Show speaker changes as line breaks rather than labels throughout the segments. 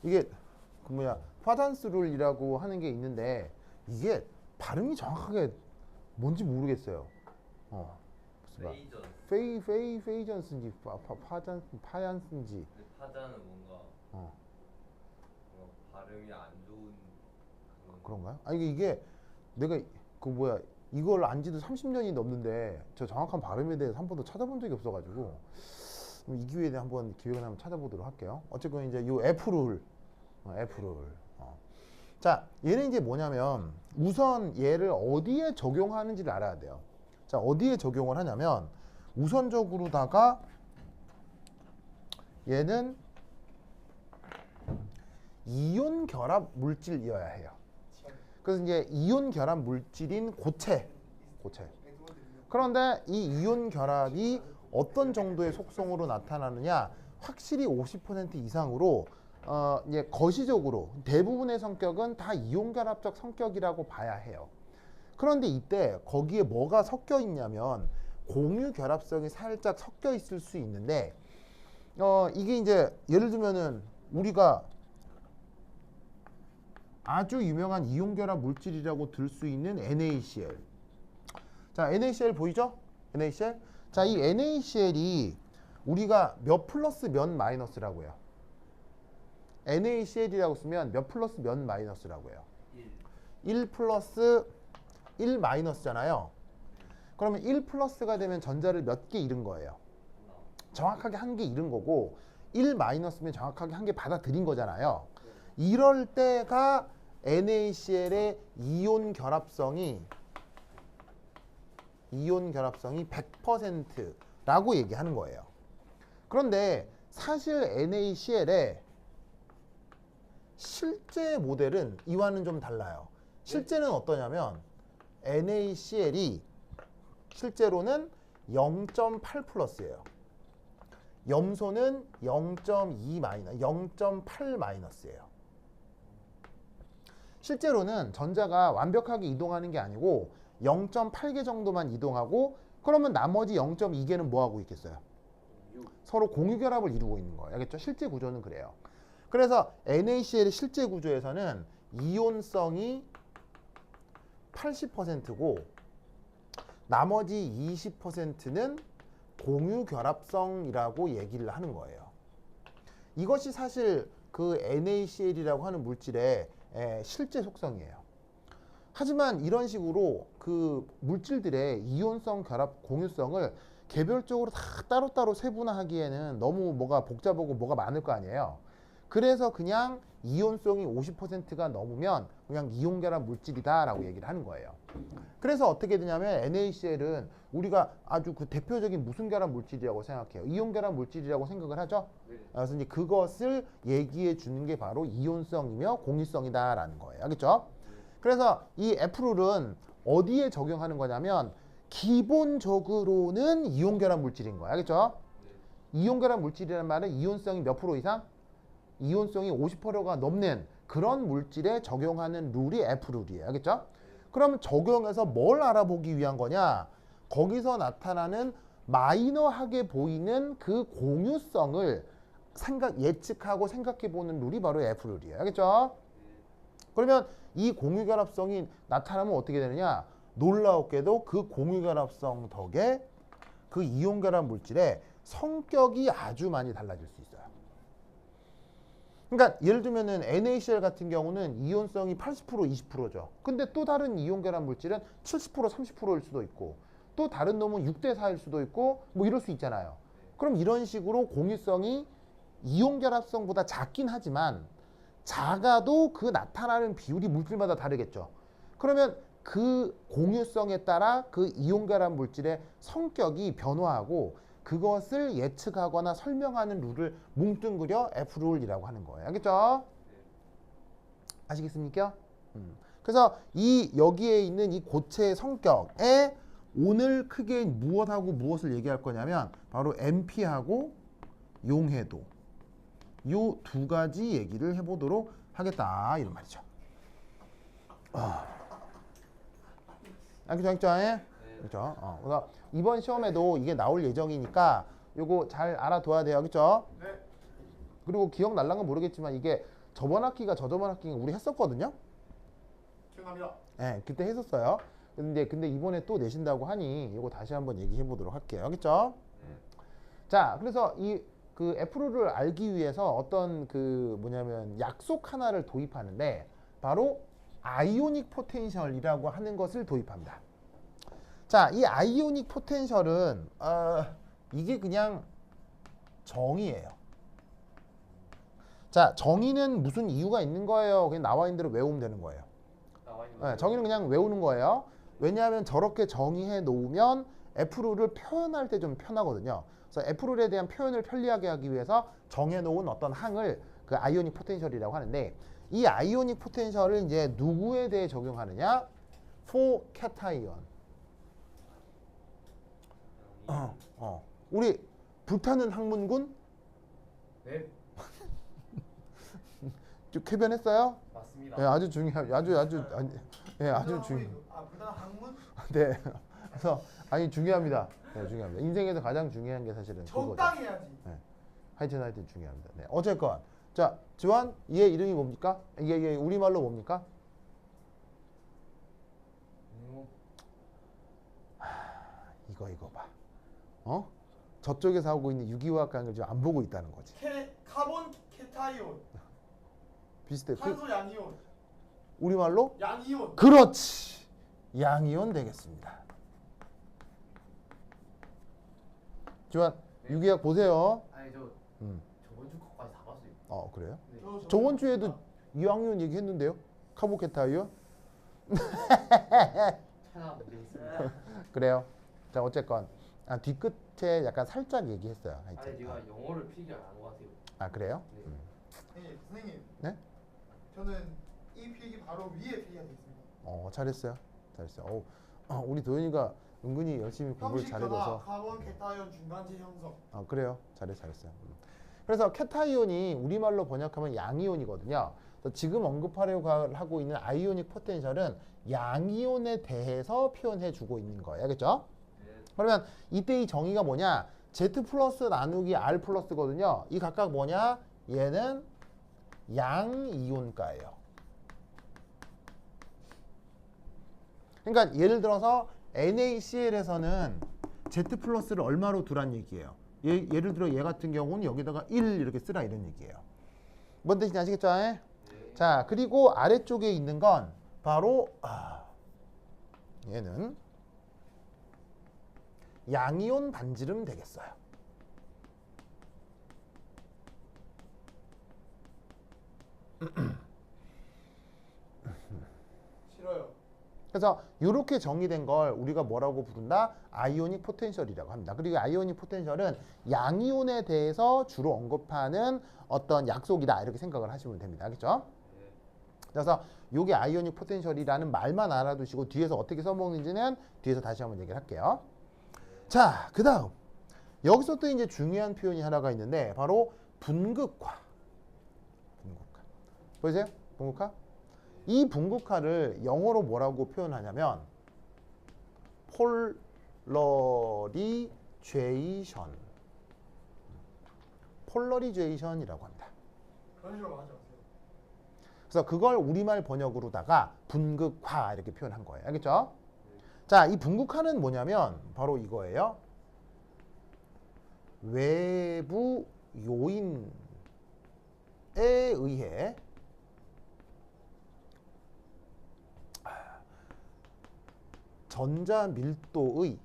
이게 그 뭐야 화잔스 룰이라고 하는 게 있는데 이게 발음이 정확하게 뭔지 모르겠어요. 무슨 페이전스인지 파얀스인지.
파자는 뭔가 발음이 안 좋은
그런가요? 아니 이게 내가 그 뭐야 이걸 안지도 30년이 넘는데 저 정확한 발음에 대해서 한 번도 찾아본 적이 없어가지고 이 기회에 한번 기회가 나면 찾아보도록 할게요. 어쨌건 이제 요 F룰. 자, 얘는 이제 뭐냐면 우선 얘를 어디에 적용하는지를 알아야 돼요. 자, 어디에 적용을 하냐면 우선적으로다가 얘는 이온 결합 물질이어야 해요. 그래서 이제 이온 결합 물질인 고체. 그런데 이 이온 결합이 어떤 정도의 속성으로 나타나느냐? 확실히 50% 이상으로 이제 거시적으로 대부분의 성격은 다 이온 결합적 성격이라고 봐야 해요. 그런데 이때 거기에 뭐가 섞여 있냐면 공유 결합성이 살짝 섞여 있을 수 있는데 이게 이제 예를 들면은 우리가 아주 유명한 이온 결합 물질이라고 들 수 있는 NaCl. 자, NaCl 보이죠? NaCl. 자, 이 NaCl이 우리가 몇 플러스 몇 마이너스라고 해요? NaCl이라고 쓰면 몇 플러스 몇 마이너스라고 해요? 1 플러스 1 마이너스잖아요. 그러면 1 플러스가 되면 전자를 몇 개 잃은 거예요? 정확하게 한 개 잃은 거고 1 마이너스면 정확하게 한 개 받아들인 거잖아요. 이럴 때가 NaCl의 이온 결합성이 100%라고 얘기하는 거예요. 그런데 사실 NaCl의 실제 모델은 이와는 좀 달라요. 실제는 어떠냐면 NaCl이 실제로는 0.8 플러스예요. 염소는 0.2 마이너스, 0.8 마이너스예요. 실제로는 전자가 완벽하게 이동하는 게 아니고 0.8개 정도만 이동하고 그러면 나머지 0.2개는 뭐 하고 있겠어요? 서로 공유 결합을 이루고 있는 거예요. 알겠죠? 실제 구조는 그래요. 그래서 NaCl의 실제 구조에서는 이온성이 80%고 나머지 20%는 공유 결합성이라고 얘기를 하는 거예요. 이것이 사실 그 NaCl이라고 하는 물질의 실제 속성이에요. 하지만 이런 식으로 그 물질들의 이온성 결합 공유성을 개별적으로 다 따로따로 세분화하기에는 너무 뭐가 복잡하고 뭐가 많을 거 아니에요. 그래서 그냥 이온성이 50%가 넘으면 그냥 이온 결합 물질이다 라고 얘기를 하는 거예요. 그래서 어떻게 되냐면 NaCl은 우리가 아주 그 대표적인 무슨 결합 물질이라고 생각해요? 이온 결합 물질이라고 생각을 하죠. 그래서 이제 그것을 얘기해 주는 게 바로 이온성이며 공유성이다 라는 거예요. 알겠죠? 그래서 이 F룰은 어디에 적용하는 거냐면 기본적으로는 이온 결합 물질인 거예요. 알겠죠? 이온 결합 물질이라는 말은 이온성이 몇 프로 이상? 이온성이 50%가 넘는 그런 물질에 적용하는 룰이 F룰이에요. 알겠죠? 그러면 적용해서 뭘 알아보기 위한 거냐? 거기서 나타나는 마이너하게 보이는 그 공유성을 예측하고 생각해 보는 룰이 바로 F룰이에요. 알겠죠? 그러면 이 공유결합성이 나타나면 어떻게 되느냐? 놀라웠게도 그 공유결합성 덕에 그 이온결합 물질의 성격이 아주 많이 달라질 수 있어요. 그러니까 예를 들면은 NaCl 같은 경우는 이온성이 80% 20%죠. 근데 또 다른 이온결합 물질은 70% 30%일 수도 있고 또 다른 놈은 6대 4일 수도 있고 뭐 이럴 수 있잖아요. 그럼 이런 식으로 공유성이 이온결합성보다 작긴 하지만 작아도 그 나타나는 비율이 물질마다 다르겠죠. 그러면 그 공유성에 따라 그 이온결합 물질의 성격이 변화하고 그것을 예측하거나 설명하는 룰을 뭉뚱그려 F룰이라고 하는 거예요. 알겠죠? 아시겠습니까? 그래서 이 여기에 있는 이 고체의 성격에 오늘 크게 무엇하고 무엇을 얘기할 거냐면 바로 MP하고 용해도 요 두 가지 얘기를 해보도록 하겠다 이런 말이죠. 알겠죠? 알겠죠? 그렇죠? 그래서 이번 시험에도 이게 나올 예정이니까 요거 잘 알아둬야 돼요. 그렇죠?
네.
그리고 기억 날랑은 모르겠지만 이게 저번 학기가 저저번 학기가 우리 했었거든요.
기억납니다.
네, 그때 했었어요. 근데 이번에 또 내신다고 하니 이거 다시 한번 얘기해 보도록 할게요. 알겠죠? 자, 그래서 이 그 F를 알기 위해서 어떤 그 뭐냐면 약속 하나를 도입하는데 바로 아이오닉 포텐셜이라고 하는 것을 도입합니다. 자, 이 아이오닉 포텐셜은 이게 그냥 정의예요. 자, 정의는 무슨 이유가 있는 거예요? 그냥 나와 있는 대로 외우면 되는 거예요.
나와 있는
네, 정의는 그냥 외우는 거예요. 왜냐하면 저렇게 정의해 놓으면 F룰을 표현할 때 좀 편하거든요. 그래서 F룰에 대한 표현을 편리하게 하기 위해서 정해 놓은 어떤 항을 그 아이오닉 포텐셜이라고 하는데 이 아이오닉 포텐셜을 이제 누구에 대해 적용하느냐? for cation. 우리 불타는 항문군
네,
좀 쾌변했어요?
맞습니다.
네, 아주 중요해요. 아주 중요.
불단 항문?
네. 그래서 중요합니다. 네, 중요합니다. 인생에서 가장 중요한 게 사실은 그거죠.
적당히 해야지.
하여튼 중요합니다. 네. 어쨌건 자, 지환 얘 이름이 뭡니까? 이게 우리말로 뭡니까? 이거 봐. 저쪽에서 하고 있는 유기화학 강의를 지금 안 보고 있다는 거지.
카본 케타이온,
비슷해.
탄소 양이온,
우리말로?
양이온.
그렇지. 양이온 되겠습니다. 지환 유기학 보세요.
아니 저번 주 거까지 다 봤어요.
그래요?
네.
저번 주에도 유황이온 얘기했는데요. 카보케타이온.
찾아 문제 있습니다.
그래요. 자, 어쨌건 뒤끝에 약간 살짝 얘기했어요.
아니
하여튼.
제가 영어를 필기 안 한 것 같아요.
그래요?
네.
선생님.
네?
저는 이 필기 바로 위에 필기가 돼 있습니다.
잘했어요. 우리 도현이가 은근히 열심히 공부를
형식 변화,
잘해줘서.
카본 케타이온 중간체 형성.
그래요. 잘했어요. 그래서 케타이온이 우리말로 번역하면 양이온이거든요. 그래서 지금 언급하려고 하고 있는 아이오닉 포텐셜은 양이온에 대해서 표현해주고 있는 거예요. 알겠죠?
네.
그러면 이때 이 정의가 뭐냐? Z 플러스 나누기 R 플러스거든요. 이 각각 뭐냐? 얘는 양이온가예요. 그러니까 예를 들어서 NaCl에서는 Z 플러스를 얼마로 두란 얘기예요. 예를 들어 얘 같은 경우는 여기다가 1 이렇게 쓰라 이런 얘기예요. 뭔 뜻인지 아시겠죠?
네.
자, 그리고 아래쪽에 있는 건 바로 얘는 양이온 반지름 되겠어요.
싫어요.
그래서 이렇게 정의된 걸 우리가 뭐라고 부른다? 아이오닉 포텐셜이라고 합니다. 그리고 아이오닉 포텐셜은 양이온에 대해서 주로 언급하는 어떤 약속이다 이렇게 생각을 하시면 됩니다. 알겠죠?
네.
그래서 이게 아이오닉 포텐셜이라는 말만 알아두시고 뒤에서 어떻게 써먹는지는 뒤에서 다시 한번 얘기를 할게요. 자, 그 다음 여기서 또 이제 중요한 표현이 하나가 있는데 바로 분극화. 보이세요? 분극화? 이 분극화를 영어로 뭐라고 표현하냐면 폴러리제이션이라고 합니다.
그런 식으로 하지 마세요.
그래서 그걸 우리말 번역으로다가 분극화 이렇게 표현한 거예요. 알겠죠? 자, 이 분극화는 뭐냐면 바로 이거예요. 외부 요인에 의해 전자 밀도의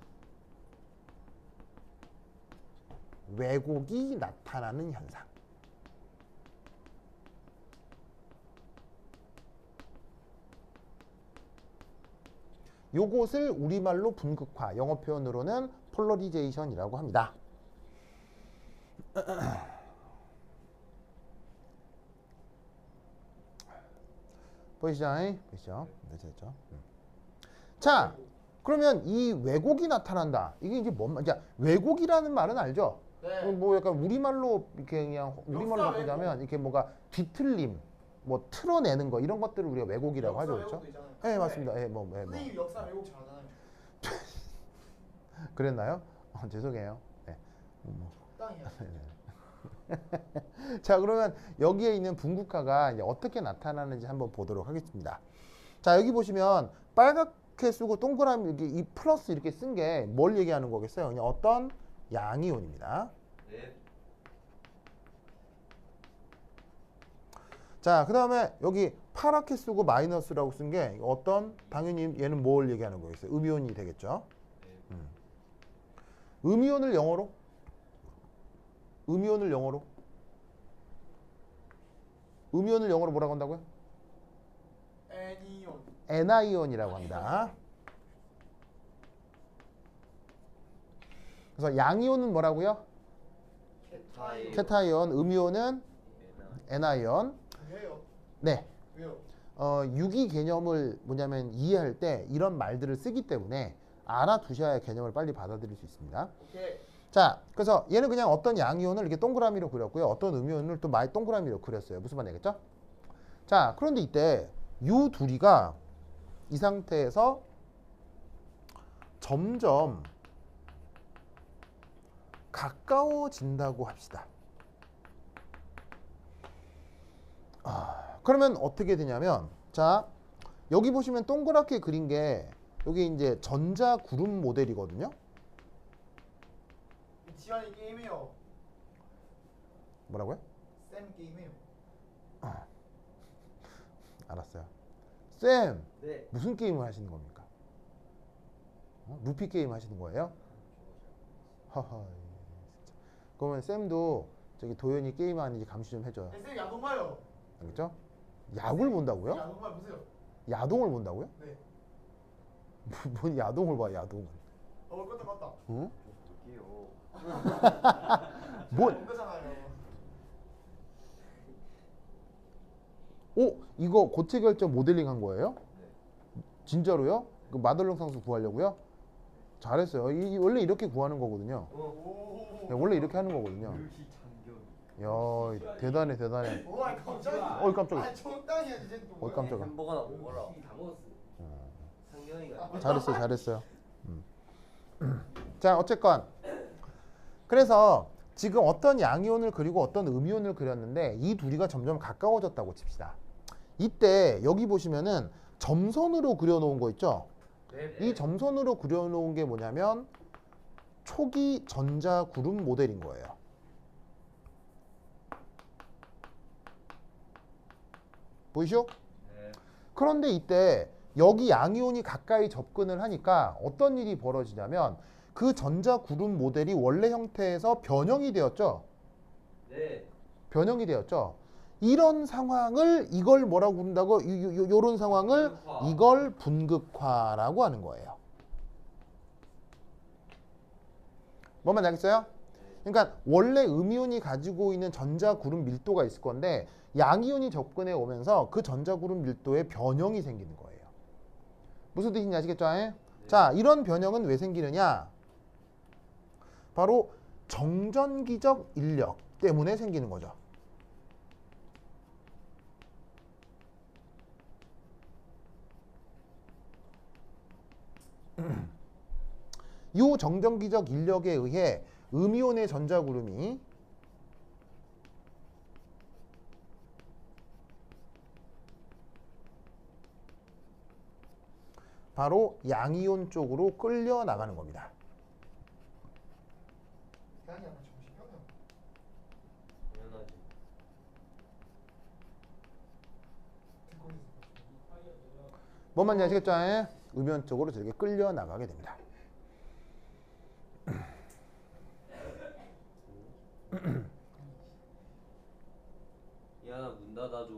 왜곡이 나타나는 현상. 요것을 우리말로 분극화, 영어 표현으로는 폴러리제이션이라고 합니다. 보이시죠? 보이시죠? 됐죠? 자, 그러면 이 왜곡이 나타난다. 이게 이제 뭔 말? 왜곡이라는 말은 알죠?
네.
뭐 약간 우리말로 이렇게 그냥 우리말로
역사
바꾸자면
왜곡.
이렇게 뭐가 뒤틀림, 뭐 틀어내는 거 이런 것들을 우리가 왜곡이라고 하죠, 그렇죠?
있잖아요.
네, 맞습니다. 뭐.
선생님 역사 왜곡 잘하잖아요.
그랬나요? 죄송해요. 네.
적당히야.
자, 그러면 여기에 있는 분국화가 이제 어떻게 나타나는지 한번 보도록 하겠습니다. 자, 여기 보시면 빨갛게 쓰고 동그라미 이렇게 이 플러스 이렇게 쓴 게 뭘 얘기하는 거겠어요? 그냥 어떤 양이온입니다.
네.
자, 그 다음에 여기 파랗게 쓰고 마이너스라고 쓴 게 어떤 당연히 얘는 뭘 얘기하는 거겠어요? 음이온이 되겠죠. 음이온을 영어로? 음이온을 영어로? 음이온을 영어로 뭐라고 한다고요?
애니온.
애나이온이라고 합니다. 그래서 양이온은 뭐라고요?
케타이온.
케타이온, 음이온은 애나이온.
왜요?
네.
왜요?
유기 개념을 뭐냐면 이해할 때 이런 말들을 쓰기 때문에 알아두셔야 개념을 빨리 받아들일 수 있습니다.
오케이.
자, 그래서 얘는 그냥 어떤 양이온을 이렇게 동그라미로 그렸고요. 어떤 음이온을 또 동그라미로 그렸어요. 무슨 말인지 알겠죠? 자, 그런데 이때 이 둘이가 이 상태에서 점점 가까워진다고 합시다. 그러면 어떻게 되냐면, 자, 여기 보시면 동그랗게 그린 게 여기 이제 전자 구름 모델이거든요.
지환이 게임해요.
뭐라고요?
쌤 게임해요.
알았어요. 쌤,
네.
무슨 게임을 하시는 겁니까? 루피 게임 하시는 거예요? 허허, 진짜. 그러면 쌤도 저기 도현이 게임 하는지 감시 좀 해줘요.
쌤 야동 봐요.
알겠죠? 야구를 본다고요?
야동 봐 보세요.
야동을 본다고요?
네.
뭔 야동을 봐, 야동을.
껐다.
응?
볼게요.
뭐?
본 거잖아요.
오, 이거 고체 결정 모델링 한 거예요?
네.
진짜로요? 그 마들롱 상수 구하려고요? 잘했어요. 원래 이렇게 구하는 거거든요.
오.
원래 이렇게 하는 거거든요.
물기 장경.
야, 대단해, 대단해.
와 갑자기.
어이, 깜짝이야.
아 적당히 해야지 쟤 또.
어이, 깜짝이야.
햄버거나 먹어라. 다 먹었어. 상경이가.
잘했어요, 잘했어요. 자, 어쨌건 그래서 지금 어떤 양이온을 그리고 어떤 음이온을 그렸는데 이 둘이가 점점 가까워졌다고 칩시다. 이때 여기 보시면은 점선으로 그려놓은 거 있죠?
네.
이 점선으로 그려놓은 게 뭐냐면 초기 전자 구름 모델인 거예요. 보이시죠?
네.
그런데 이때 여기 양이온이 가까이 접근을 하니까 어떤 일이 벌어지냐면 그 전자 구름 모델이 원래 형태에서 변형이 되었죠.
네.
변형이 되었죠. 이런 상황을 이걸 뭐라고 부른다고? 요런 상황을
분극화.
이걸 분극화라고 하는 거예요. 뭔 말인지 알겠어요? 그러니까 원래 음이온이 가지고 있는 전자 구름 밀도가 있을 건데 양이온이 접근해 오면서 그 전자 구름 밀도에 변형이 생기는 거예요. 무슨 뜻인지 아시겠죠? 자, 이런 변형은 왜 생기느냐? 바로 정전기적 인력 때문에 생기는 거죠. 이 정전기적 인력에 의해 음이온의 전자구름이 바로 양이온 쪽으로 끌려 나가는 겁니다.
양이 아마 정신병이야.
당연하지.
듣고 있어.
뭔 말인지 아시겠죠? 음이온 쪽으로 저렇게 끌려 나가게 됩니다.
야, 문 닫아줘.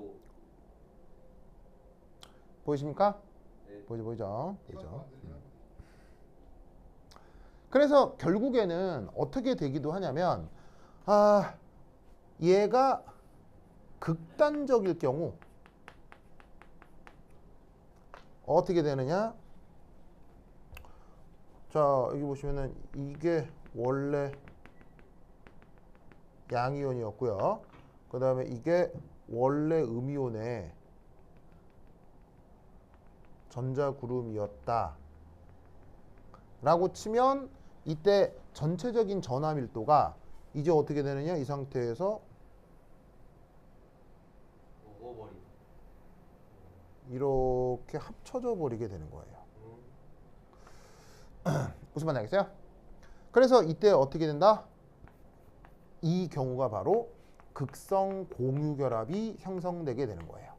보이십니까?
네.
보이죠?
이것도
보이죠?
안 들리나?
그래서 결국에는 어떻게 되기도 하냐면 얘가 극단적일 경우 어떻게 되느냐? 자, 여기 보시면은 이게 원래 양이온이었고요. 그 다음에 이게 원래 음이온의 전자구름이었다 라고 치면 이때 전체적인 전하 밀도가 이제 어떻게 되느냐? 이 상태에서
먹어버리.
이렇게 합쳐져 버리게 되는 거예요. 무슨 말인지 알겠어요? 그래서 이때 어떻게 된다? 이 경우가 바로 극성 공유 결합이 형성되게 되는 거예요.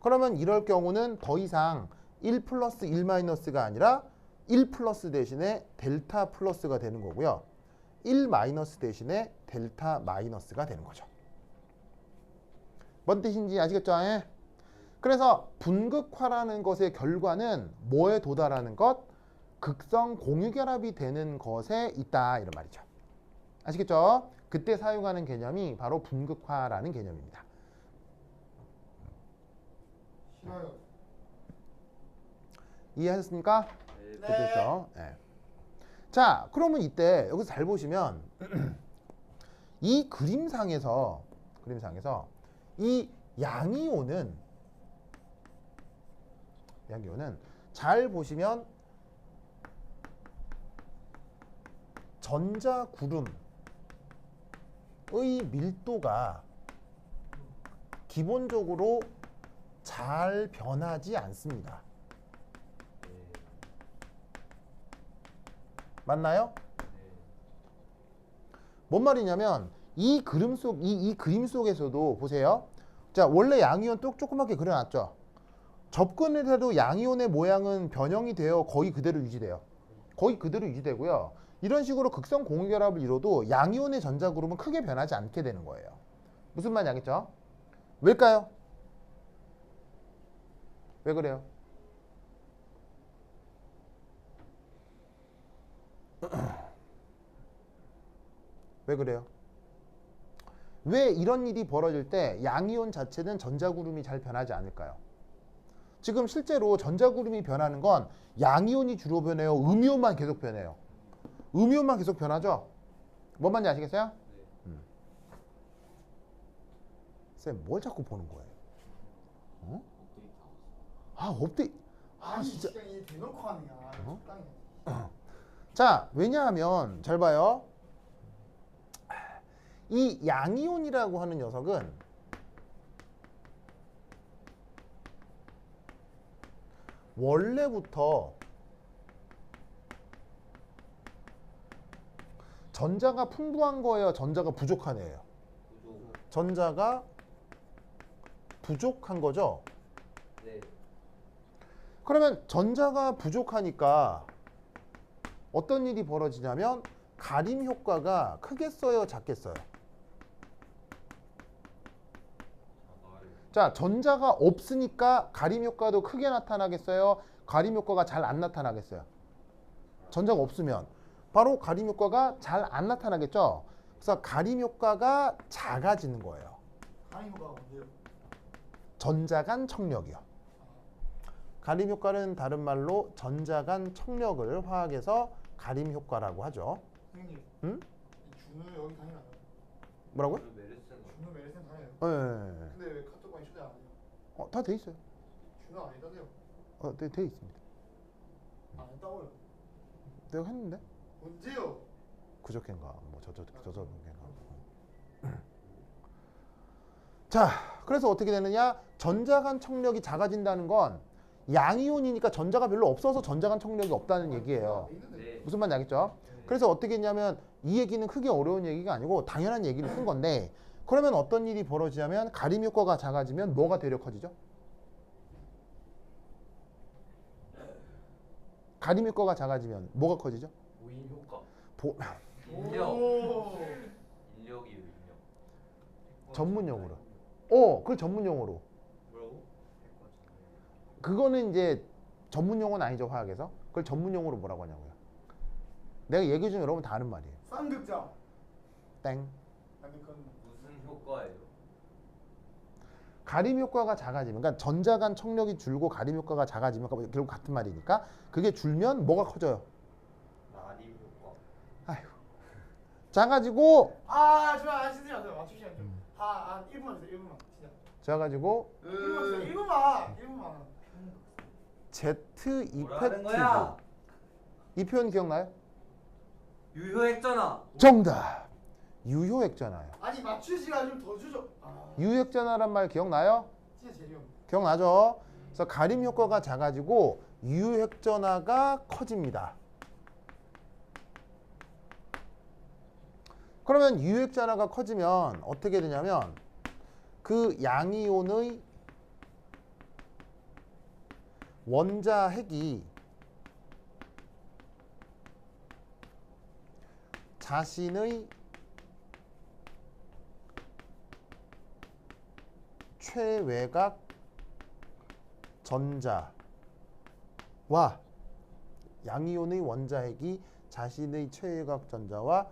그러면 이럴 경우는 더 이상 1 플러스 1 마이너스가 아니라 1 플러스 대신에 델타 플러스가 되는 거고요. 1 마이너스 대신에 델타 마이너스가 되는 거죠. 뭔 뜻인지 아시겠죠? 예? 그래서 분극화라는 것의 결과는 뭐에 도달하는 것? 극성 공유결합이 되는 것에 있다 이런 말이죠. 아시겠죠? 그때 사용하는 개념이 바로 분극화라는 개념입니다.
싫어요.
이해하셨습니까?
네.
그렇죠? 네. 자, 그러면 이때 여기서 잘 보시면 이 그림상에서 이 양이온은 잘 보시면 전자구름의 밀도가 기본적으로 잘 변하지 않습니다.
네.
맞나요?
네.
뭔 말이냐면 이 그림 속에서도 보세요. 자, 원래 양이온 또 조그맣게 그려놨죠. 접근을 해도 양이온의 모양은 변형이 되어 거의 그대로 유지돼요. 거의 그대로 유지되고요. 이런 식으로 극성 공유결합을 이뤄도 양이온의 전자그룹은 크게 변하지 않게 되는 거예요. 무슨 말인지 알겠죠? 왜일까요? 왜 그래요? 왜 그래요? 왜 이런 일이 벌어질 때 양이온 자체는 전자구름이 잘 변하지 않을까요? 지금 실제로 전자구름이 변하는 건 양이온이 주로 변해요? 음이온만 계속 변해요? 음이온만 계속 변하죠? 뭔 말인지 아시겠어요?
네.
쌤, 뭘 자꾸 보는 거예요? 어? 업데이트.
아니
진짜.
진짜 이 대놓고 하는 야.
어?
적당히.
자, 왜냐하면 잘 봐요. 이 양이온이라고 하는 녀석은 원래부터 전자가 풍부한 거예요? 전자가 부족한 애예요?
구조.
전자가 부족한 거죠?
네.
그러면 전자가 부족하니까 어떤 일이 벌어지냐면 가림 효과가 크겠어요? 작겠어요? 자, 전자가 없으니까 가림 효과도 크게 나타나겠어요? 가림 효과가 잘 안 나타나겠어요? 전자가 없으면 바로 가림 효과가 잘 안 나타나겠죠? 그래서 가림 효과가 작아지는 거예요.
가림 효과가 뭔데요?
전자 간 청력이요. 가림 효과는 다른 말로 전자 간 청력을 화학에서 가림 효과라고 하죠.
선생님.
응?
이 준우 여기 다니나요?
뭐라고요?
메르스는
준우 메르센 다녀요.
네.
근데 왜 카톡방에 초대 안 해요?
다 돼 있어요.
준우 안 했다세요?
돼 있습니다.
안 했다고요?
내가 했는데?
언제요?
그저께인가 뭐 저저께인가. 자, 그래서 어떻게 되느냐? 전자 간 청력이 작아진다는 건 양이온이니까 전자가 별로 없어서 전자 간 청력이 없다는 얘기예요.
네.
무슨 말인지 알겠죠? 그래서 어떻게 했냐면 이 얘기는 크게 어려운 얘기가 아니고 당연한 얘기를 쓴 건데, 그러면 어떤 일이 벌어지냐면 가림 효과가 작아지면 뭐가 되려 커지죠? 가림 효과가 작아지면 뭐가 커지죠?
모임 효과.
인력.
인력이에요, 인력.
전문용어로. 그걸 전문용어로.
뭐라고?
그거는 이제 전문용어는 아니죠, 화학에서. 그걸 전문용어로 뭐라고 하냐고요. 내가 얘기 중에 여러분 다 아는 말이에요.
쌍극자.
땡.
아니 그건
무슨 효과예요?
가림 효과가 작아지면, 그러니까 전자 간 청력이 줄고 가림 효과가 작아지면 결국 같은 말이니까 그게 줄면 뭐가 커져요?
나림 효과.
아휴. 작아지고
좋아 아시지 않아요? 맞추시죠. 1분만 주세요. 1분만 진짜.
작아지고
1분만 주세요. 1분만.
Z
뭐라는
이펙티브.
거야?
이 표현 기억나요?
유효액전화.
정답. 유효액전화요.
아니 맞추지가 좀 더 주죠. 아
유효액전화란 말 기억나요?
진짜 재미없네.
기억나죠? 그래서 가림 효과가 작아지고 유효액전화가 커집니다. 그러면 유효액전화가 커지면 어떻게 되냐면 그 양이온의 원자핵이 자신의 최외곽 전자와 양이온의 원자핵이 자신의 최외곽 전자와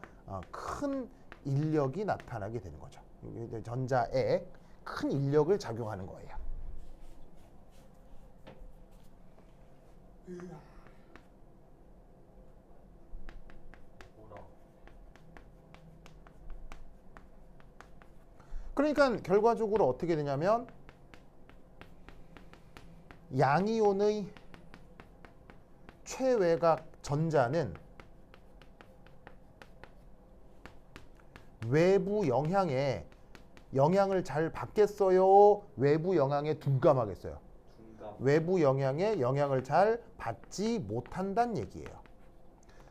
큰 인력이 나타나게 되는 거죠. 전자에 큰 인력을 작용하는 거예요.
뭐라?
그러니까 결과적으로 어떻게 되냐면 양이온의 최외곽 전자는 외부 영향을 잘 받겠어요? 외부 영향에 둔감하겠어요?
중감.
외부 영향에 영향을 잘 받지 못한다는 얘기예요.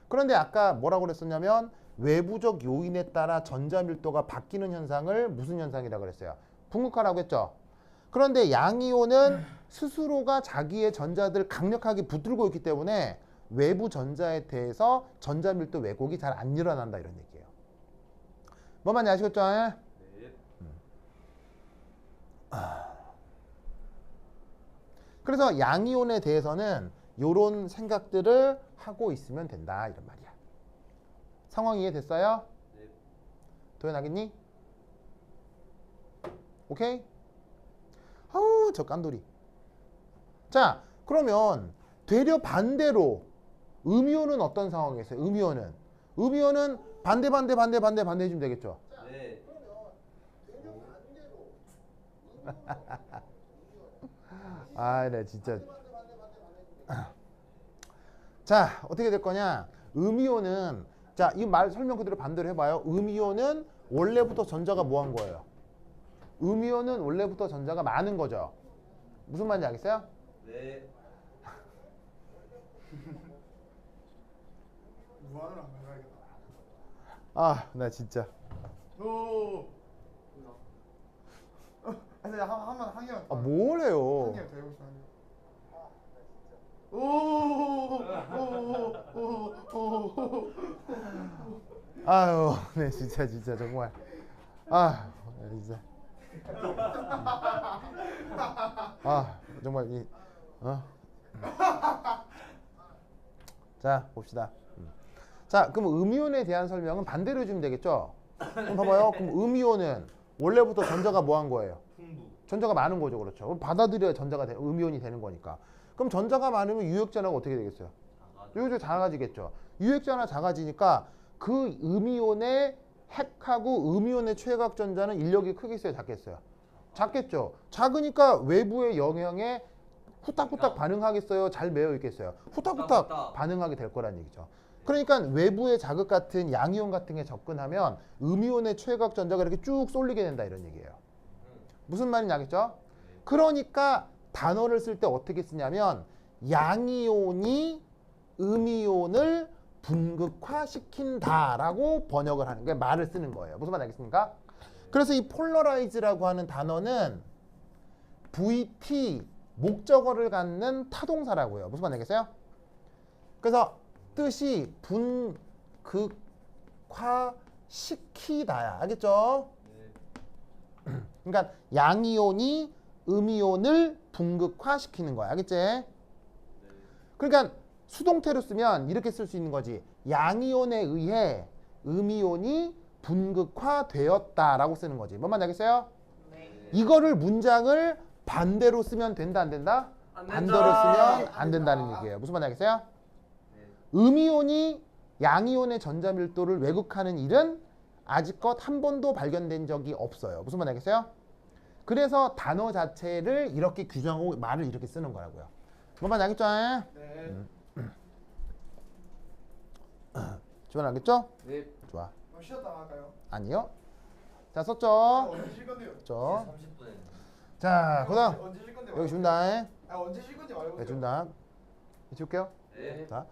그런데 아까 뭐라고 그랬었냐면 외부적 요인에 따라 전자 밀도가 바뀌는 현상을 무슨 현상이라고 그랬어요? 분극화라고 했죠. 그런데 양이온은 스스로가 자기의 전자들 강력하게 붙들고 있기 때문에 외부 전자에 대해서 전자 밀도 왜곡이 잘 안 일어난다 이런 얘기예요. 뭐 많이 아시겠죠?
네.
그래서 양이온에 대해서는 이런 생각들을 하고 있으면 된다 이런 말이야. 상황 이해됐어요?
네.
도현하겠니? 오케이? 아우 저 깐돌이. 자 그러면 되려 반대로 음이온은 어떤 상황이 있어요? 음이온은 반대 해주면 되겠죠.
네.
아, 네, 진짜. 자, 어떻게 될 거냐? 음이온은 자, 이 말 설명 그대로 반대로 해봐요. 음이온은 원래부터 전자가 뭐 한 거예요? 음이온은 원래부터 전자가 많은 거죠. 무슨 말인지 알겠어요?
네.
무한으로 안 가야겠다.
아, 나 진짜.
오. 아니 한번 한 개만.
아, 뭘 해요?
한 개만 더 해보시면 안 돼요? 오.
아유, 네, 진짜 정말. 아, 네, 진짜. 아, 정말 이 자, 봅시다. 자, 그럼 음이온에 대한 설명은 반대로 해주면 되겠죠? 그럼 봐봐요. 그럼 음이온은 원래부터 전자가 뭐 한 거예요?
풍부.
전자가 많은 거죠, 그렇죠? 그럼 받아들여야 음이온이 되는 거니까. 그럼 전자가 많으면 유효액전화가 어떻게 되겠어요? 유효액전화 작아지겠죠. 유효액전화 작아지니까 그 음이온의 핵하고 음이온의 최외곽 전자는 인력이 크겠어요, 작겠어요? 작겠죠. 작으니까 외부의 영향에 후딱후딱 반응하겠어요? 잘 매여 있겠어요? 후딱후딱 반응하게 될 거란 얘기죠. 그러니까 외부의 자극 같은 양이온 같은 게 접근하면 음이온의 최외곽 전자가 이렇게 쭉 쏠리게 된다 이런 얘기예요. 무슨 말인지 알겠죠? 그러니까 단어를 쓸 때 어떻게 쓰냐면 양이온이 음이온을 분극화시킨다라고 번역을 하는 게 말을 쓰는 거예요. 무슨 말 알겠습니까? 그래서 이 폴러라이즈라고 하는 단어는 VT 목적어를 갖는 타동사라고요. 무슨 말 알겠어요? 그래서 뜻이 분극화시키다야. 알겠죠?
네.
그러니까 양이온이 음이온을 분극화시키는 거야. 알겠지?
네.
그러니까 수동태로 쓰면 이렇게 쓸 수 있는 거지. 양이온에 의해 음이온이 분극화되었다라고 쓰는 거지. 뭔 말인지 알겠어요?
네.
이거를 문장을 반대로 쓰면 된다 안 된다?
안
반대로
된다.
쓰면 안 된다는 얘기예요. 무슨 말인지 알겠어요?
네.
음이온이 양이온의 전자 밀도를 왜곡하는 일은 아직껏 한 번도 발견된 적이 없어요. 무슨 말인지 알겠어요? 그래서 단어 자체를 이렇게 규정하고 말을 이렇게 쓰는 거라고요. 뭔만 알겠죠?
네.
주변 알겠죠?
네.
좋아.
그럼 쉬었다 할까요?
아니요. 자, 썼죠?
언제 쉴 건데요?
썼죠?
30분에.
자, 그다음
언제 쉴 건데?
여기 준다.
아 언제 쉴 건지 말해보세요.
네, 준다. 줄게요.
네.
자,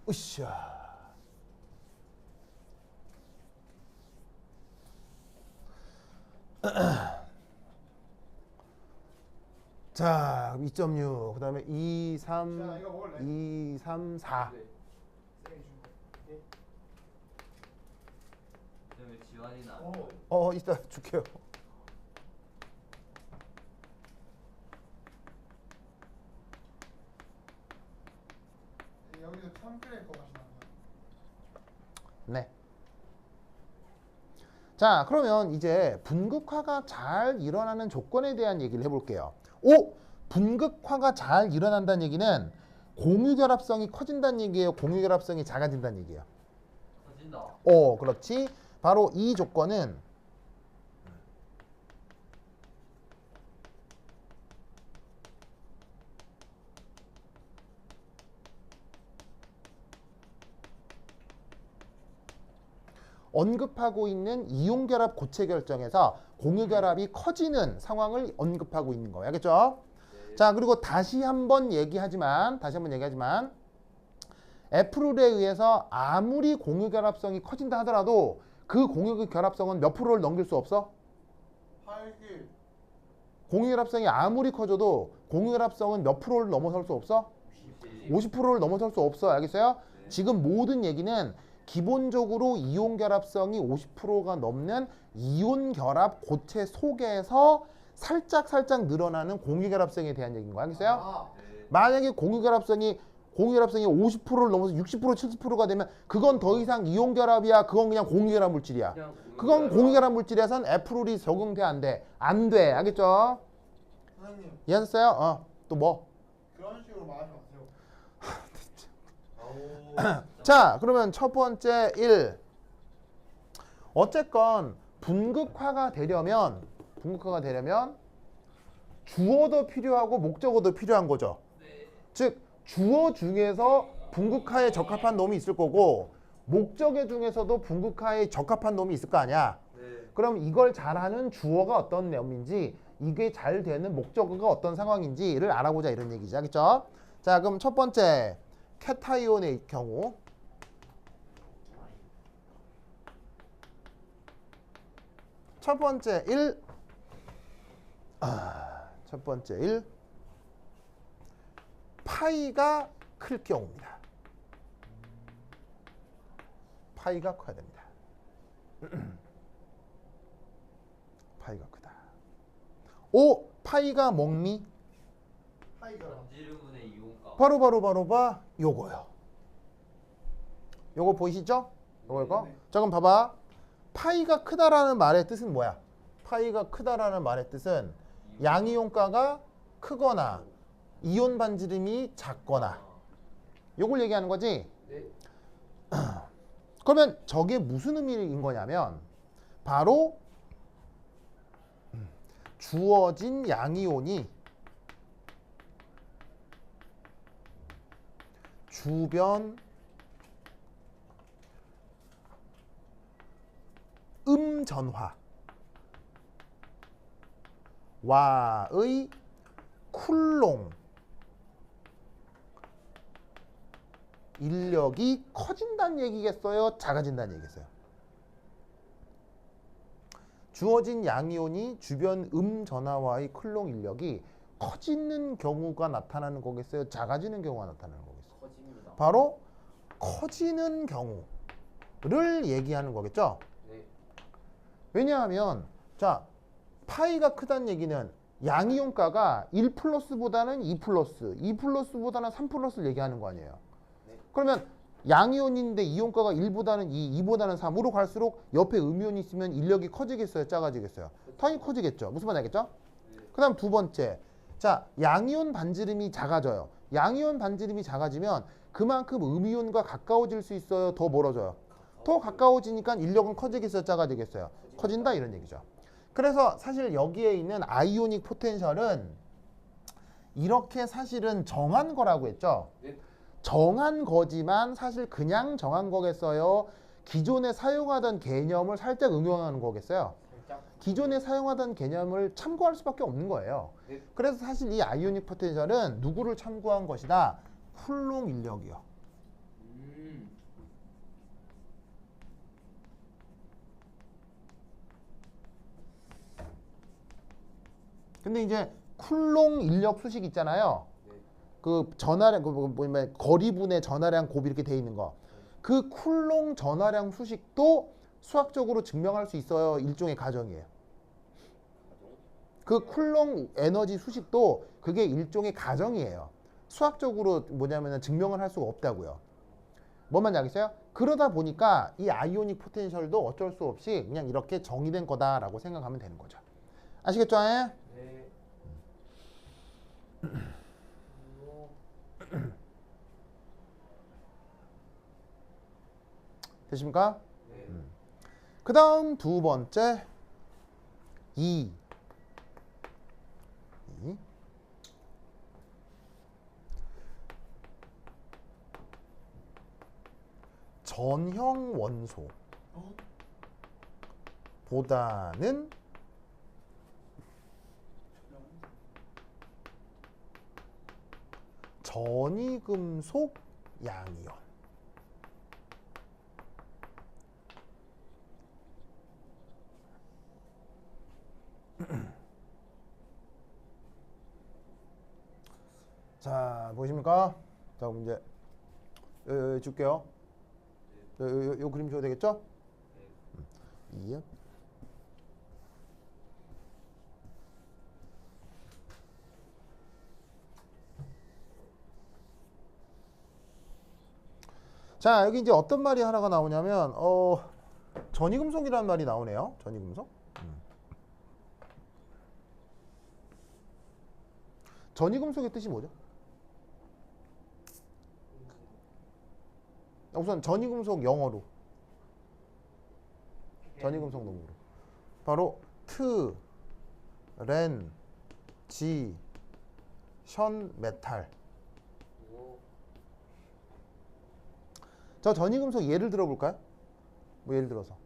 으쌰. 자, 2.6. 그다음에 2, 3,
자, 이거 먹을래?
2, 3, 4.
네.
쌤이 준 거. 오케이.
그다음에 지환이나.
이따 줄게요.
여기서 참크레이커 맛이 나는 거야.
네. 자, 그러면 이제 분극화가 잘 일어나는 조건에 대한 얘기를 해볼게요. 분극화가 잘 일어난다는 얘기는 공유결합성이 커진다는 얘기예요? 공유결합성이 작아진다는 얘기예요?
커진다.
그렇지. 바로 이 조건은 언급하고 있는 이용결합 고체 결정에서 공유결합이 커지는 상황을 언급하고 있는 거예요. 알겠죠?
네.
자, 그리고 다시 한번 얘기하지만 F룰에 의해서 아무리 공유결합성이 커진다 하더라도 그 공유결합성은 몇 프로를 넘길 수 없어?
8길.
공유결합성이 아무리 커져도 공유결합성은 몇 프로를 넘어설 수 없어? 50%를 넘어설 수 없어. 알겠어요?
네.
지금 모든 얘기는 기본적으로 이온 결합성이 50%가 넘는 이온 결합 고체 속에서 살짝 늘어나는 공유 결합성에 대한 얘기인 거야. 알겠어요?
아,
네.
만약에 공유 결합성이 50%를 넘어서 60%, 70%가 되면 그건 더 이상 이온 결합이야. 그건 그냥 공유 결합 물질이야.
그냥
그건 공유 결합 물질에선 F룰이 적용돼 안 돼? 안 돼. 알겠죠?
선생님
이해하셨어요? 또 뭐?
그런 식으로 말하지 마세요.
아우.
자, 그러면 첫 번째 1. 어쨌건 분극화가 되려면 주어도 필요하고 목적어도 필요한 거죠.
네.
즉 주어 중에서 분극화에 적합한 놈이 있을 거고 목적어 중에서도 분극화에 적합한 놈이 있을 거 아니야.
네.
그럼 이걸 잘하는 주어가 어떤 놈인지 이게 잘 되는 목적어가 어떤 상황인지를 알아보자 이런 얘기죠. 알겠죠? 자, 그럼 첫 번째 캐타이온의 경우 첫 번째 1 파이가 클 경우입니다. 파이가 커야 됩니다. 파이가 크다. 5 파이가 몽미
파이가.
전지름분의 이용값.
바로 요거요. 요거 보이시죠? 요거.
네.
자, 그럼 봐봐. 파이가 크다라는 말의 뜻은 뭐야? 파이가 크다라는 말의 뜻은 양이온가가 크거나 이온 반지름이 작거나 요걸 얘기하는 거지.
네.
그러면 저게 무슨 의미인 거냐면 바로 주어진 양이온이 주변 전화와의 쿨롱 인력이 커진다는 얘기겠어요? 작아진다는 얘기겠어요? 주어진 양이온이 주변 전화와의 쿨롱 인력이 커지는 경우가 나타나는 거겠어요? 작아지는 경우가 나타나는 거겠어요?
커집니다.
바로 커지는 경우를 얘기하는 거겠죠?
네.
왜냐하면 자 파이가 크다는 얘기는 양이온가가 1 플러스보다는 2 플러스, 2 플러스보다는 3 플러스를 얘기하는 거 아니에요.
네.
그러면 양이온인데 이온가가 1보다는 2, 2보다는 3으로 갈수록 옆에 음이온이 있으면 인력이 커지겠어요? 작아지겠어요? 당연히 커지겠죠. 무슨 말 알겠죠?
네.
그 다음 두 번째. 자, 양이온 반지름이 작아져요. 양이온 반지름이 작아지면 그만큼 음이온과 가까워질 수 있어요? 더 멀어져요? 더 가까워지니까 인력은 커지겠어요? 작아지겠어요? 커진다 이런 얘기죠. 그래서 사실 여기에 있는 아이오닉 포텐셜은 이렇게 사실은 정한 거라고 했죠.
네.
정한 거지만 사실 그냥 정한 거겠어요. 기존에 사용하던 개념을 살짝 응용하는 거겠어요.
살짝.
기존에 사용하던 개념을 참고할 수밖에 없는 거예요.
네.
그래서 사실 이 아이오닉 포텐셜은 누구를 참고한 것이다? 쿨롱 인력이요. 근데 이제 쿨롱 인력 수식 있잖아요.
네.
그 전하량 뭐냐면 거리분의 전하량 곱이 이렇게 돼 있는 거. 그 쿨롱 전하량 수식도 수학적으로 증명할 수 있어요. 일종의 가정이에요. 그 쿨롱 에너지 수식도 그게 일종의 가정이에요. 수학적으로 뭐냐면 증명을 할 수가 없다고요. 뭔 말인지 알겠어요? 그러다 보니까 이 아이오닉 포텐셜도 어쩔 수 없이 그냥 이렇게 정의된 거다라고 생각하면 되는 거죠. 아시겠죠?
네.
되십니까?
네.
그 다음 두 번째 2. 전형 원소 보다는 전이금속 양이온. 자, 보이십니까? 자, 그럼 이제 줄게요. 요 그림 줘도 되겠죠? 예. 자, 여기 이제 어떤 말이 하나가 나오냐면 전이금속이라는 말이 나오네요. 전이금속. 전이금속의 뜻이 뭐죠? 우선 전이금속 영어로. 전이금속 농으로. 바로 트, 렌, 지, 션, 메탈. 저 전이금속 예를 들어볼까요? 뭐 예를 들어서.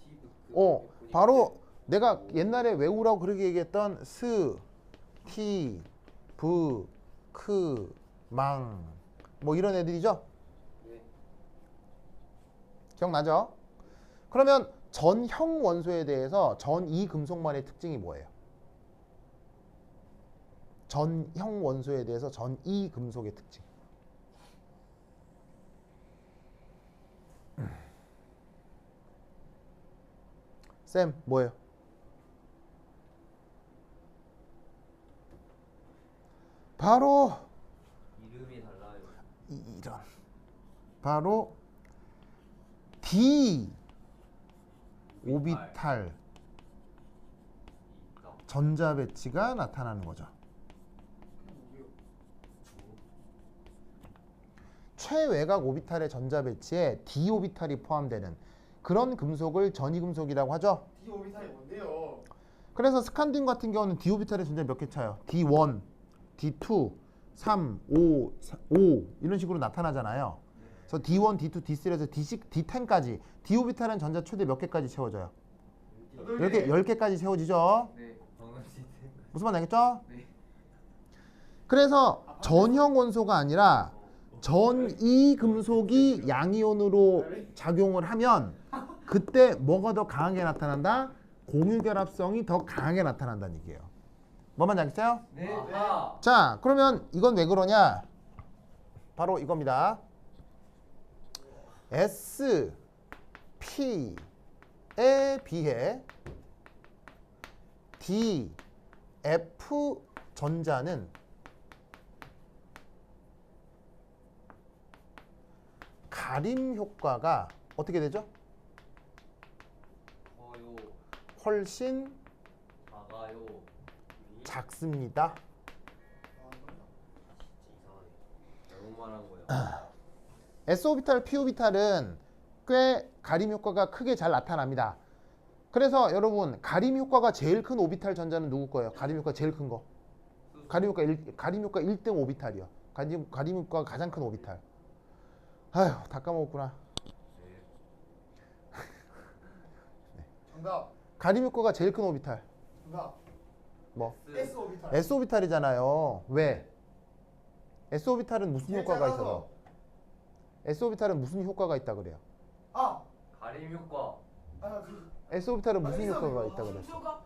스티브
바로 내가 옛날에 외우라고 그렇게 얘기했던 스, 티, 브, 크, 망. 뭐 이런 애들이죠?
네.
기억나죠? 그러면 전형 원소에 대해서 전이 금속만의 특징이 뭐예요? 전형 원소에 대해서 전이 금속의 특징. 쌤, 뭐예요? 바로
이름이 달라요.
이런. 바로 D 오비탈 전자 배치가 나타나는 거죠. 최외곽 오비탈의 전자 배치에 D 오비탈이 포함되는 그런 금속을 전이금속이라고 하죠.
D 오비탈이 뭔데요?
그래서 스칸딘 같은 경우는 D 오비탈의 전자 몇 개 차요? D1, D2, 3, 5, 5 이런 식으로 나타나잖아요. 그래서 D1, D2, D3에서 D10까지 D 오비탈은 전자 최대 몇 개까지 채워져요? 10개까지 채워지죠.
네.
무슨 말 알겠죠?
네.
그래서 전형 원소가 아니라 전이 금속이 양이온으로 작용을 하면 그때 뭐가 더 강하게 나타난다? 공유결합성이 더 강하게 나타난다는 얘기예요. 뭐만 알겠어요?
네. 아하.
자, 그러면 이건 왜 그러냐? 바로 이겁니다. S, P에 비해 D, F 전자는 가림 효과가 어떻게 되죠?
커요.
훨씬
작아요.
작습니다.
이상하네. 잘못 말한 거야.
S 오비탈, P 오비탈은 꽤 가림 효과가 크게 잘 나타납니다. 그래서 여러분 가림 효과가 제일 큰 오비탈 전자는 누구 거예요? 가림 효과 제일 큰 거. 가림 효과 1등 오비탈이요. 가림 효과가 가장 큰 오비탈. 아휴, 다 까먹었구나.
정답.
가림 효과가 제일 큰 오비탈.
정답.
뭐?
S 오비탈.
S 오비탈이잖아요. 왜? S 오비탈은 무슨
뒤에
효과가
잘라서.
있어서? S 오비탈은 무슨 효과가 있다 그래요?
아,
가림 효과.
S 오비탈은 무슨
있어,
효과가
이거.
있다 그랬어?
효과?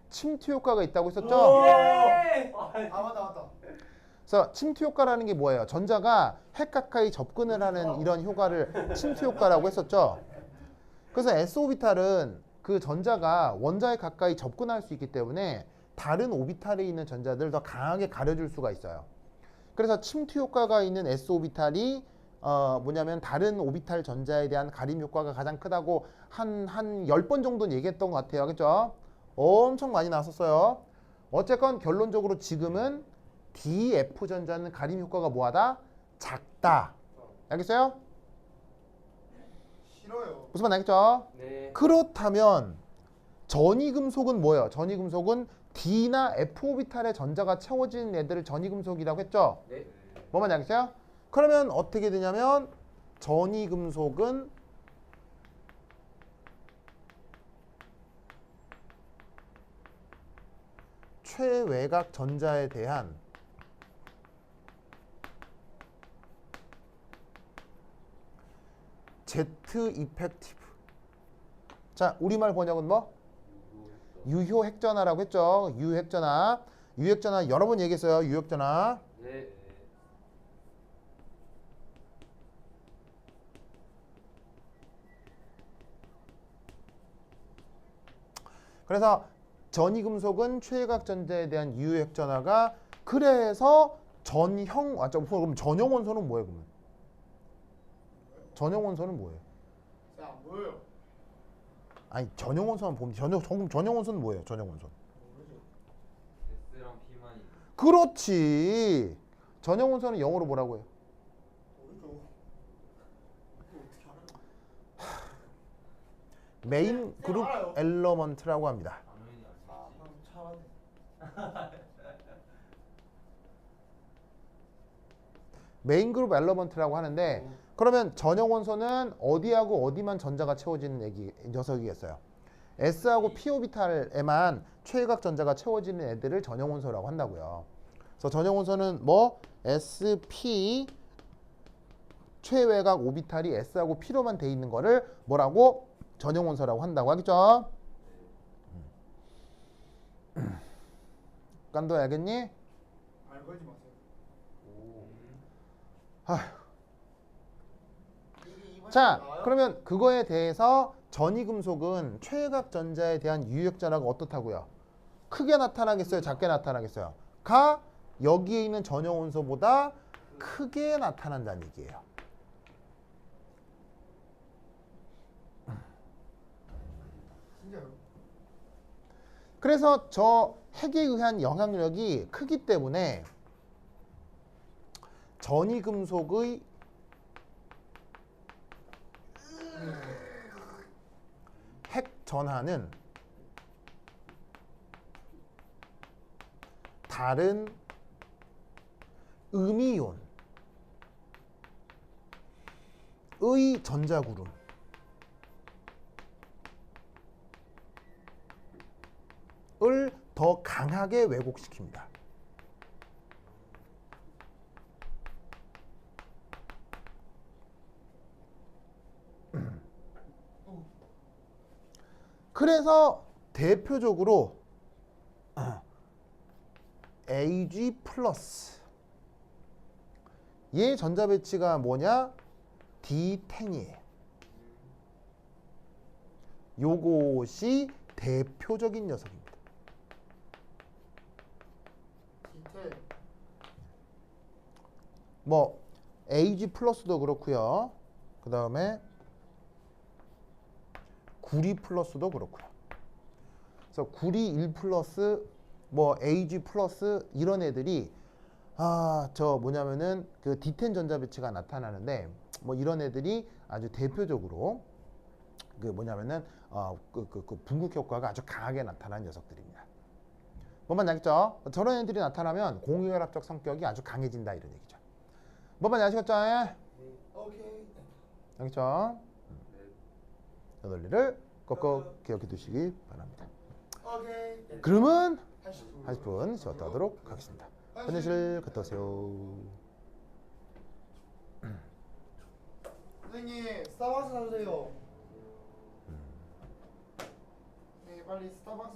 침투 효과가 있다고 했었죠?
예!
아 맞다.
그래서 침투 효과라는 게 뭐예요? 전자가 핵 가까이 접근을 하는 이런 효과를 침투 효과라고 했었죠. 그래서 S 오비탈은 그 전자가 원자에 가까이 접근할 수 있기 때문에 다른 오비탈에 있는 전자들을 더 강하게 가려줄 수가 있어요. 그래서 침투 효과가 있는 S 오비탈이 뭐냐면 다른 오비탈 전자에 대한 가림 효과가 가장 크다고 한 10번 정도는 얘기했던 것 같아요. 그렇죠? 엄청 많이 나왔었어요. 어쨌건 결론적으로 지금은 DF 전자는 가림 효과가 뭐하다? 작다. 알겠어요?
싫어요.
무슨 말 알겠죠?
네.
그렇다면 전이금속은 뭐예요? 전이금속은 D나 F 오비탈의 전자가 채워진 애들을 전이금속이라고 했죠?
네.
뭐만 알겠어요? 그러면 어떻게 되냐면 전이금속은 최외곽 전자에 대한 Z 이펙티브. 자, 우리말 번역은 뭐? 유효 핵전화라고 했죠. 유핵전화. 유핵전화 여러 번 얘기했어요. 유핵전화.
네.
그래서 전이금속은 최외곽 전자에 대한 유효핵전화가 그래서 그럼 전형 원소는 뭐예요? 그러면 전형 원소는 뭐예요?
자, 안 보여요.
아니 전형 원소만 보면 전형 원소는 뭐예요? 전형 원소.
모르죠.
S랑 P만 있는.
그렇지. 전형 원소는 영어로 뭐라고 해요?
모르죠. 이거 어떻게 알아요?
메인 그룹
알아요.
엘러먼트라고 합니다.
당연히
아,
알지.
그럼 차네.
메인 그룹 엘러먼트라고 하는데 그러면 전형 원소는 어디하고 어디만 전자가 채워지는 녀석이겠어요? S하고 P 오비탈에만 최외곽 전자가 채워지는 애들을 전형 원소라고 한다고요. 그래서 전형 원소는 뭐 SP 최외곽 오비탈이 S하고 P로만 돼 있는 거를 뭐라고? 전형 원소라고 한다고 하겠죠? 깐도 알겠니?
말 걸지 마세요.
아휴.
이게 이번에
자,
나와요?
그러면 그거에 대해서 전이금속은 최외곽 전자에 대한 유효핵전화가 어떻다고요? 크게 나타나겠어요? 작게 나타나겠어요? 여기에 있는 전형 원소보다 크게 나타난다는 얘기예요.
진짜요?
그래서 저 핵에 의한 영향력이 크기 때문에 전이금속의 핵 전하는 다른 음이온의 전자구름을 더 강하게 왜곡시킵니다. 그래서 대표적으로 Ag 플러스 얘 전자 배치가 뭐냐? D10이에요. 요것이 대표적인 녀석입니다.
디테일.
뭐 Ag 플러스도 그렇고요. 그 다음에 구리 플러스도 그렇고요. 그래서 구리 1 플러스 뭐 Ag 플러스 이런 애들이 저 뭐냐면은 그 D10 전자 배치가 나타나는데 뭐 이런 애들이 아주 대표적으로 그 뭐냐면은 그 분극 효과가 아주 강하게 나타나는 녀석들입니다. 뭔 말인지 알겠죠? 저런 애들이 나타나면 공유결합적 성격이 아주 강해진다 이런 얘기죠. 뭔 말인지 아시겠죠? 예?
오케이.
알겠죠? 이 논리를 꼭꼭 기억해 두시기 바랍니다.
오케이.
그러면
80분.
80분 쉬었다 하도록 하겠습니다. 화장실 갔다 오세요.
선생님 스타벅스 사주세요. 선생님 빨리 스타벅스